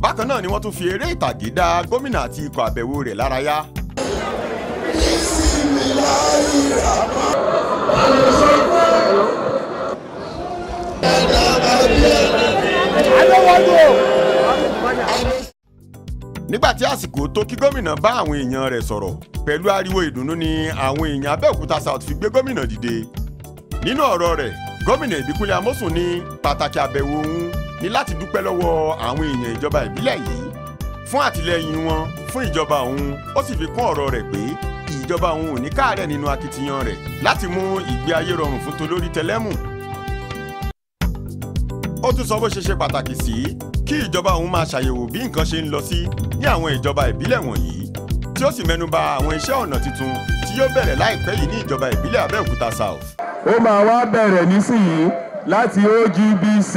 bákan náà ni wọ́n tún fi eré ìtàgé dá gómìnà àti ikọ̀ àbẹ̀wò rẹ̀ lárayá. nígbà tí àsìkò tó kí gómìnà bá àwọn èèyàn rẹ̀ sọ̀rọ̀ pẹ̀lú ariwo ìdùnnú ni àwọn èèyàn Abẹ́òkúta South fi gbé gómìnà dìde. nínú ọ̀rọ̀ rẹ̀ gómìnà Ìbíkúnlé Amósùn ní pàtàkì àbẹ̀wò òun ní láti dúpẹ́ lọ́wọ́ àwọn èèyàn ìjọba ìbílẹ̀ yìí fún àtìlẹ́yìn wọn fún ìjọba òun. ó sì fi kún ọ̀rọ̀ rẹ̀ pé ìjọba òun ò ní káàárẹ̀ nínú akitiyan rẹ̀ láti mú ìgbé ayé rọrùn fún tolórí tẹlẹ́mù. ó tún sọ bó ṣe ṣe pàtàkì sí kí ìjọba òun máa ṣàyẹ̀wò bí nǹkan ṣe ń lọ sí ní àwọn ìjọba ìbílẹ̀ wọ̀nyí, tí ó sì mẹ́nubà àwọn iṣẹ́ ọ̀nà tuntun tí yóò bẹ̀rẹ̀ láìpẹ́ yìí ní ìjọba ìbílẹ̀ Abẹ́òkúta South. ó máa wá bẹ̀rẹ̀ nísìnyí láti OGBC,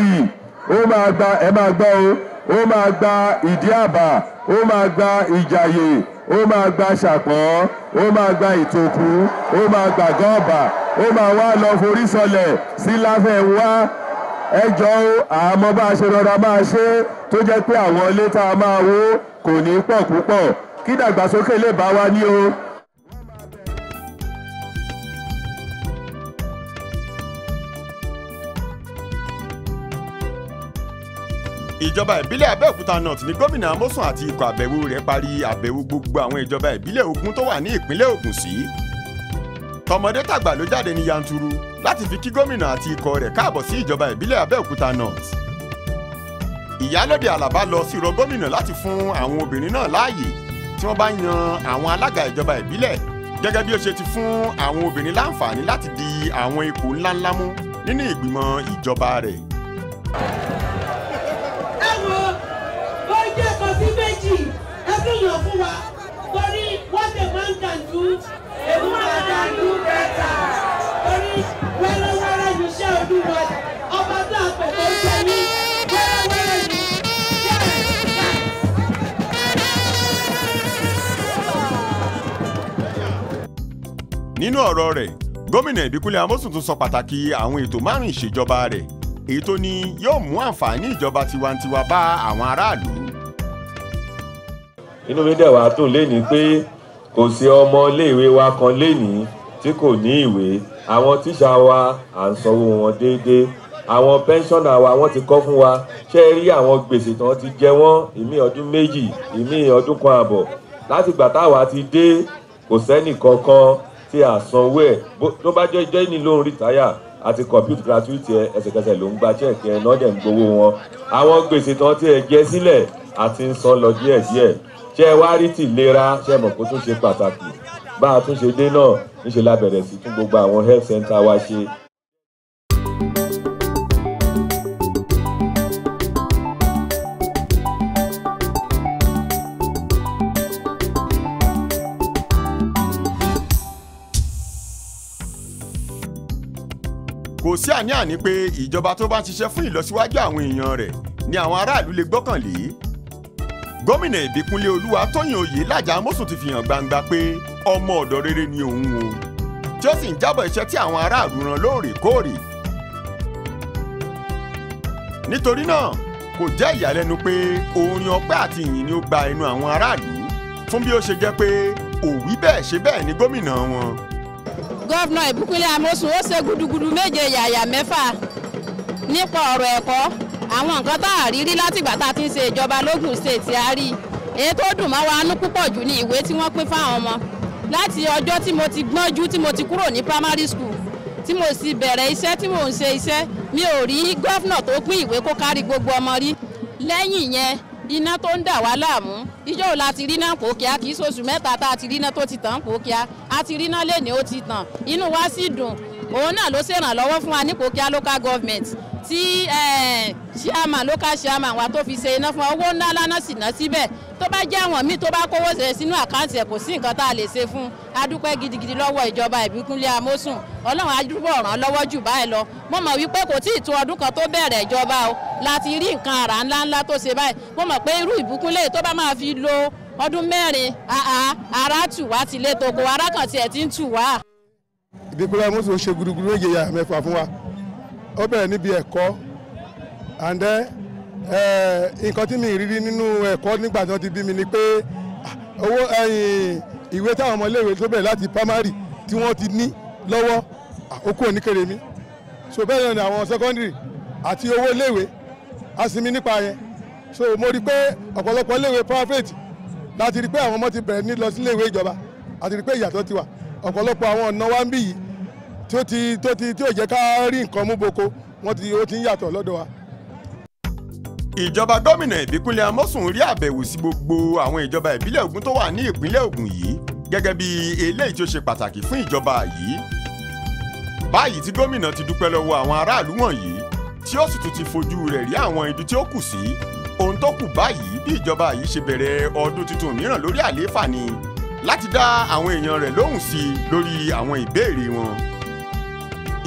ó máa gba ẹ máa gbọ́ ó máa gba Ìdí Àbà, ó máa gba Ìjàyè, ó máa gba Ṣàpọ́n, ó máa gba Ìtòkú, ó máa gba Gọ́ọ̀bà, ó máa wá lọ forí sọlẹ̀ sí Láfẹnwá. ẹjọ́ àmọ́ bá a ṣe rọra máa ṣe tó jẹ́ pé àwọn ilé tá a máa wó kò ní pọ̀ púpọ̀ kí dàgbàsókè lè bá wa ní o. ìjọba ìbílẹ̀ Abẹ́òkúta North ní gómìnà Amósùn àti ikọ̀ àbẹ̀wò rẹ̀ parí àbẹ̀wò gbogbo àwọn ìjọba ìbílẹ̀ Ògùn tó wà ní ìpínlẹ̀ Ògùn sí. tọmọdé tàgbà ló jáde ní yanturu láti fi kí gómìnà àti ikọ̀ rẹ̀ káàbọ̀ sí ìjọba ìbílẹ̀ Abẹ́òkúta North. Ìyálóde Àlàbá lọ sí rọ gómìnà láti fún àwọn obìnrin náà láàyè tí wọ́n bá yan àwọn alága ìjọba ìbílẹ̀ gẹ́gẹ́ bí ó ṣe ti fún àwọn obìnrin láǹfààní láti di àwọn ipò ńláńlá mú nínú ìgbìmọ̀ ìjọba rẹ̀. jẹ́ kan sí méjì ẹ fi yàn fún wa torí what a man can do a woman can do better torí wẹ́rẹ́wẹ́rẹ́ ní iṣẹ́ Olúwa ọba tó àpẹẹrẹ ó jẹ́ ní wẹ́rẹ́wẹ́rẹ́ ní nínú ọ̀rọ̀ rẹ̀ gómìnà Ìbíkúnlé Amósùn tún sọ pàtàkì àwọn ètò márùn-ún ìṣèjọba rẹ̀ èyí tó ní yóò mú àǹfààní ìjọba tiwantiwa bá àwọn aráàlú. inú mi dẹ̀ wá dùn lénìí pé kò sí ọmọ iléèwé wa kan lénìí tí kò ní ìwé. àwọn tíṣà wa à ń sanwó wọn déédéé, àwọn pẹ́ńsọ́nà wa wọ́n ti kọ́ fún wa. ṣé ẹ rí àwọn gbèsè tán ti jẹ wọ́n ìmí ọdún méjì ìmí ọdún kan àbọ̀ láti gbà táwa ti dé kò sẹ́nì kankan tí a sanwó ẹ̀ tó bá jẹ́ ní lóun rìtáyà àti compute gratuity ẹsẹ̀kẹsẹ̀ ló ń gba check ẹ̀ náà dẹ̀ ń gbowó wọn. àwọn gbèsè tán tí ẹ jẹ sílẹ̀ àti ń san lọ díẹ̀díẹ̀. ṣé ẹ wá rí tìlera ṣé mọ̀ kó tún ṣe pàtàkì bá a tún ṣe dé náà níṣẹ́ la bẹ̀rẹ̀ sí tún gbogbo àwọn health center wa ṣe. kò sí àní-àní pé ìjọba tó bá ń ṣiṣẹ́ fún ìlọsíwájú àwọn èèyàn rẹ̀ ni àwọn aráàlú lè gbọ́kànlé. gómìnà Ìbíkúnlé Olúwatóyìn Oyèlájà Amósùn ti fi hàn gbangba pé ọmọ ọ̀dọ̀ rere ni òun o, tí ó sì ń jábọ̀ iṣẹ́ tí àwọn aráàlú rán lóòrèkóòrè. nítorí náà kò jẹ́ ìyàlẹ́nu pé orin ọpẹ́ àti ìyìn ni ó gba ẹnu àwọn aráàlú fún bí ó ṣe jẹ́ pé òwí bẹ́ẹ̀ ṣe bẹ́ẹ̀ ni gómìnà wọn. gọ́vnà Ìbíkúnlé Amósùn ó ṣe gudugudu méje yàyà mẹ́fà nípa ọ̀rọ̀ ẹ̀kọ́. àwọn nǹkan tá a rí rí látìgbà tá a ti ń ṣe ìjọba lógùn state a rí èyí tó dùn mọ́ wa nú púpọ̀ jù ní ìwé tí wọ́n pín fáwọn ọmọ. láti ọjọ́ tí mo ti gbọ́njú tí mo ti kúrò ní primary school tí mo sì bẹ̀rẹ̀ iṣẹ́ tí mò ń ṣe iṣẹ́ mi ò rí gọ́vnà tó pín ìwé kó kárí gbogbo ọmọ rí. lẹ́yìn yẹn iná tó ń dà wá láàmú ìjọ́ ò láti rí náà pòkíá kì í ṣoṣù mẹ́ta tá a ti rí náà tó ti tàn pòkíá a ti rí náà lẹ́ni ó ti tàn inú wa sì dùn. òun náà ló ṣèrànlọ́wọ́ fún wa ní pòkíá local government tí chairman local chairman wa tó fi ṣe iná fún wa owó ńlá lánàá sì ná síbẹ̀ tó bá jẹ́ àwọn míì tó bá kówó ṣe sínú àkáǹtì ẹ̀ kò sí nǹkan tá a lè ṣe fún. a dúpẹ́ gidigidi lọ́wọ́ ìjọba Ìbíkúnlé Amósùn Ọlọ́run á túbọ̀ ràn lọ́wọ́ jù báyìí lọ. mo mọ̀ wípé kò tí ì tó ọdún kan tó bẹ̀rẹ̀ ìjọba o láti rí nǹkan àrà ńláńlá tó ṣe báyìí. mo mọ̀ pé irú Ìbíkúnlé tó bá máa fi lo ọdún mẹ́rin ara tù wá ti lé toko ara kan tiẹ̀ ti ń tù wá. Ìbíkúnlé Amósùn ṣe gudugudu méje yàrá mẹ́fà fún wa. ó bẹ̀rẹ̀ níbi ẹ̀kọ́ and then nǹkan tí mi rírí nínú ẹ̀kọ́ nígbà tí wọ́n ti bí mi ni pé owó ìwé táwọn ọmọléèwé tó bẹ̀rẹ̀ láti primary tí wọ́n ti ní lọ́wọ́ okú oníkèrè mi so bẹ́ẹ̀ náà ni àwọn secondary àti owó iléèwé a sì mí nípa yẹn so mo rí pé ọ̀pọ̀lọpọ̀ iléèwé private láti rí pé àwọn ọmọ ti bẹ̀rẹ̀ ní lọ sí iléèwé ìjọba àti rí pé ìyàtọ̀ ti wà ọ̀pọ̀lọpọ̀ àwọn ọ̀nà wa ń bì yìí tí ò jẹ́ ká rí nǹkan mú boko ó ti ń yàtọ̀ lọ́dọ̀ wa. ìjọba gómìnà ìbíkúnlé amósùn rí àbẹ̀wò sí gbogbo àwọn ìjọba ìbílẹ̀ Ògùn tó wà ní ìpínlẹ̀ Ògùn yìí gẹ́gẹ́ bí eléyìí tí ó ṣe pàtàkì fún ìjọba yìí. báyìí tí gómìnà ti dúpẹ́ lọ́wọ́ àwọn aráàlú wọ̀nyí tí ó sì tún ti fojú rẹ̀ rí àwọn ibi tí ó kù sí ohun tó kù báyìí bí ìjọba yìí ṣe bẹ̀rẹ̀ ọdún tuntun mìíràn lórí àlééfà ni láti dá àwọn èèyàn rẹ̀ lóhùn sí i lórí àwọn ìbéèrè wọn.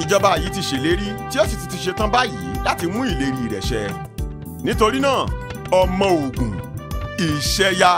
ìjọba yìí ti ṣèlérí tí ó sì ti ṣetán báyìí láti mú ìlérí rẹ̀ ṣẹ. nítorí náà ọmọ Ògùn ìṣẹ́yá.